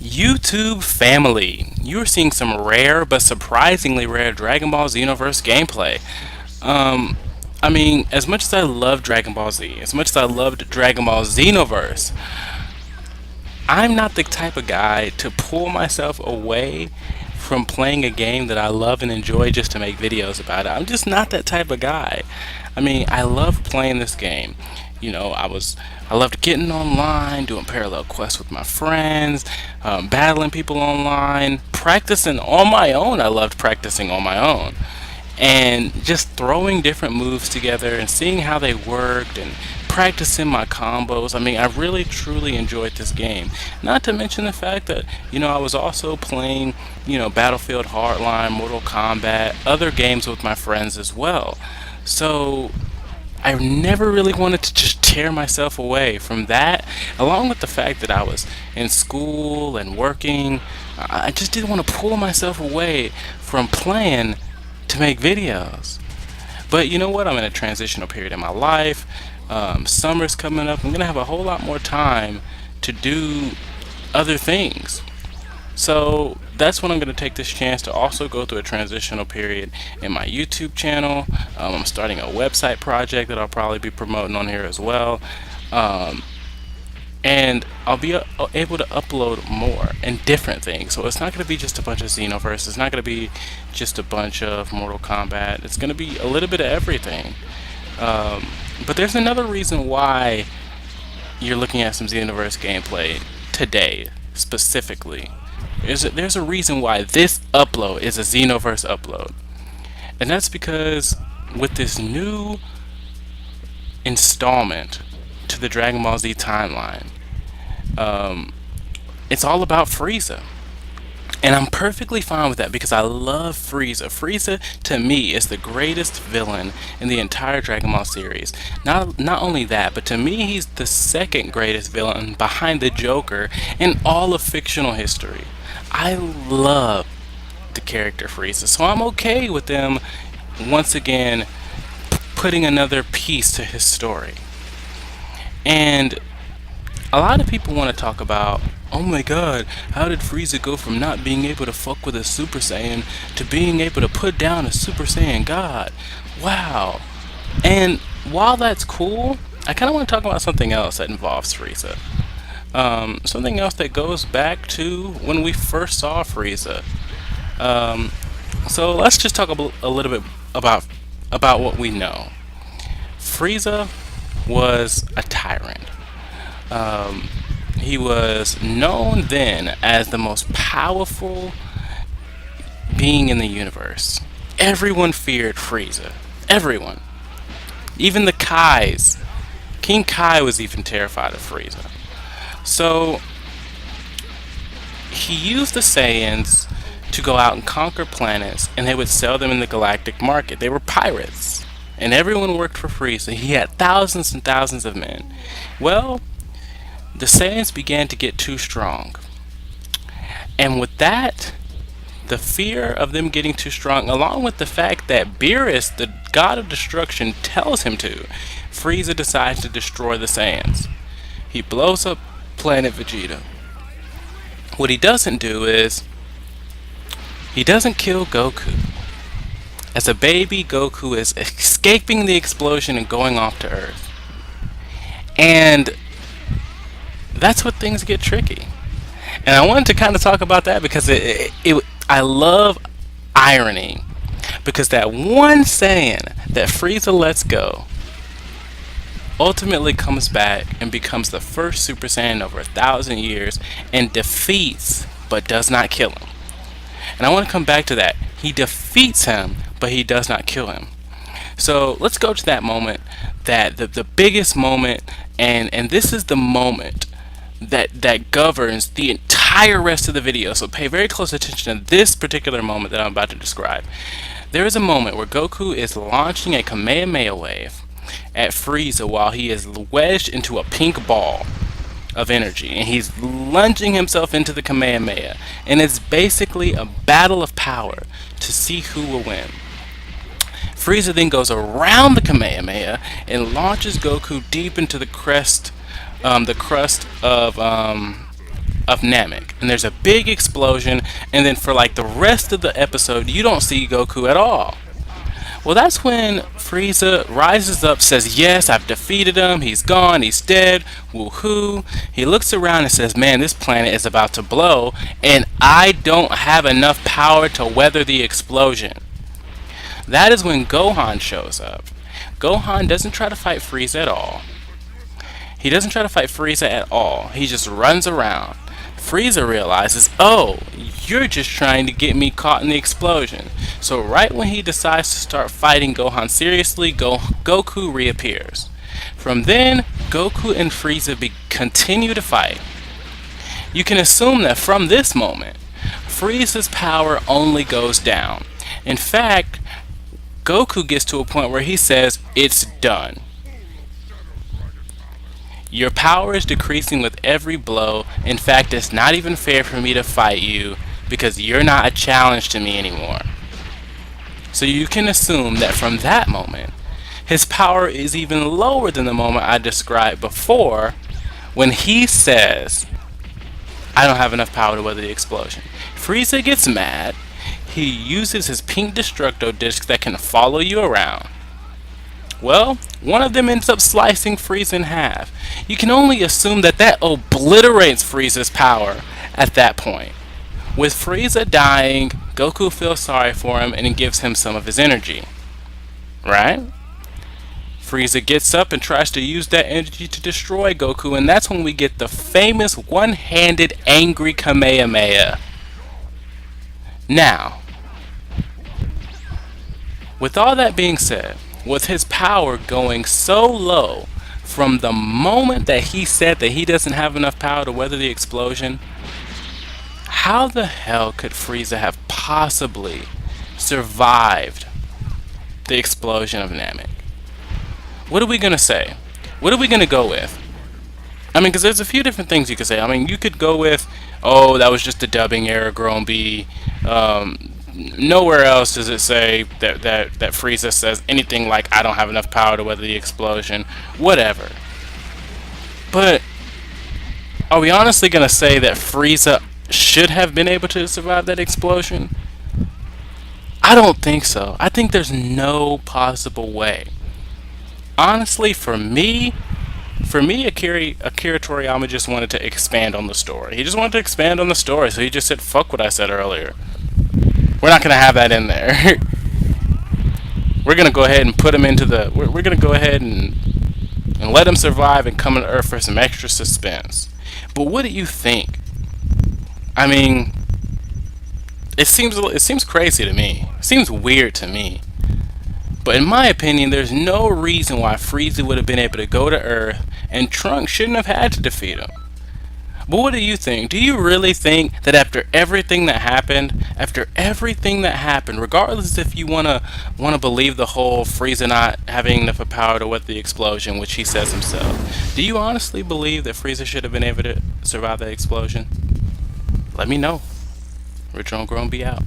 YouTube family, you are seeing some rare but surprisingly rare Dragon Ball Xenoverse gameplay. Um, I mean, as much as I love Dragon Ball Z, as much as I loved Dragon Ball Xenoverse, I'm not the type of guy to pull myself away from playing a game that I love and enjoy just to make videos about it. I'm just not that type of guy. I mean, I love playing this game. I loved getting online, doing parallel quests with my friends, battling people online, practicing on my own. I loved practicing on my own and just throwing different moves together and seeing how they worked and practicing my combos. I mean, I really truly enjoyed this game. Not to mention the fact that, I was also playing, Battlefield Hardline, Mortal Kombat, other games with my friends as well. So I never really wanted to just tear myself away from that, along with the fact that I was in school and working. I just didn't want to pull myself away from playing to make videos. But you know what? I'm in a transitional period in my life. Summer's coming up. I'm going to have a whole lot more time to do other things. So that's when I'm going to take this chance to also go through a transitional period in my YouTube channel. I'm starting a website project that I'll probably be promoting on here as well. And I'll be able to upload more and different things. So it's not going to be just a bunch of Xenoverse. It's not going to be just a bunch of Mortal Kombat. It's going to be a little bit of everything. But there's another reason why you're looking at some Xenoverse gameplay today, specifically. There's a reason why this upload is a Xenoverse upload. And that's because with this new installment to the Dragon Ball Z timeline, it's all about Frieza. And I'm perfectly fine with that because I love Frieza. Frieza, to me, is the greatest villain in the entire Dragon Ball series. Not only that, but to me, he's the second greatest villain behind the Joker in all of fictional history. I love the character Frieza, so I'm okay with them once again putting another piece to his story. And a lot of people want to talk about, oh my god, how did Frieza go from not being able to fuck with a Super Saiyan to being able to put down a Super Saiyan God? Wow. And while that's cool, I kind of want to talk about something else that involves Frieza. Something else that goes back to when we first saw Frieza. So let's just talk a little bit about what we know. Frieza was a tyrant. He was known then as the most powerful being in the universe. Everyone feared Frieza. Everyone. Even the Kais. King Kai was even terrified of Frieza. So he used the Saiyans to go out and conquer planets, and they would sell them in the galactic market. They were pirates, and everyone worked for Frieza. He had thousands and thousands of men. Well, the Saiyans began to get too strong. And with that, the fear of them getting too strong, along with the fact that Beerus, the god of destruction, tells him to, Frieza decides to destroy the Saiyans. He blows up planet Vegeta. What he doesn't do is, he doesn't kill Goku. As a baby, Goku is escaping the explosion and going off to Earth. And that's what things get tricky. And I wanted to kind of talk about that because I love irony. Because that one Saiyan that Frieza lets go ultimately comes back and becomes the first Super Saiyan over 1,000 years and defeats but does not kill him. And I want to come back to that. He defeats him, but he does not kill him. So let's go to that moment, that the biggest moment, and this is the moment that governs the entire rest of the video. So pay very close attention to this particular moment that I'm about to describe. There is a moment where Goku is launching a Kamehameha wave at Frieza while he is wedged into a pink ball of energy, and he's lunging himself into the Kamehameha, and it's basically a battle of power to see who will win. Frieza then goes around the Kamehameha and launches Goku deep into the crust of of Namek, and there's a big explosion, and then for like the rest of the episode, you don't see Goku at all. Well, that's when Frieza rises up, says, "Yes, I've defeated him. He's gone. He's dead. Woohoo!" He looks around and says, "Man, this planet is about to blow, and I don't have enough power to weather the explosion." That is when Gohan shows up. Gohan doesn't try to fight Frieza at all. He doesn't try to fight Frieza at all. He just runs around. Frieza realizes, oh, you're just trying to get me caught in the explosion. So right when he decides to start fighting Gohan seriously, Goku reappears. From then, Goku and Frieza continue to fight. You can assume that from this moment, Frieza's power only goes down. In fact, Goku gets to a point where he says, it's done. Your power is decreasing with every blow. In fact, it's not even fair for me to fight you because you're not a challenge to me anymore. So you can assume that from that moment, his power is even lower than the moment I described before when he says, I don't have enough power to weather the explosion. Frieza gets mad. He uses his pink Destructo discs that can follow you around. Well, one of them ends up slicing Frieza in half. You can only assume that that obliterates Frieza's power at that point. With Frieza dying, Goku feels sorry for him and gives him some of his energy. Right? Frieza gets up and tries to use that energy to destroy Goku, and that's when we get the famous one-handed angry Kamehameha. Now, with all that being said, with his power going so low from the moment that he said that he doesn't have enough power to weather the explosion, how the hell could Frieza have possibly survived the explosion of Namek? What are we going to say? What are we going to go with? I mean, because there's a few different things you could say. I mean, you could go with, oh, that was just a dubbing error, Grown B. Nowhere else does it say that Frieza says anything like, I don't have enough power to weather the explosion. Whatever. But are we honestly going to say that Frieza should have been able to survive that explosion? I don't think so. I think there's no possible way. Honestly, for me, Akira Toriyama just wanted to expand on the story. He just wanted to expand on the story, so he just said, fuck what I said earlier. We're not going to have that in there. We're going to go ahead and put him into the... We're going to go ahead and let him survive and come to Earth for some extra suspense. But what do you think? I mean, it seems crazy to me. It seems weird to me. But in my opinion, there's no reason why Frieza would have been able to go to Earth and Trunks shouldn't have had to defeat him. But what do you think? Do you really think that after everything that happened, regardless if you wanna believe the whole Frieza not having enough power to weather the explosion, which he says himself, do you honestly believe that Frieza should have been able to survive that explosion? Let me know. Original Grown B out.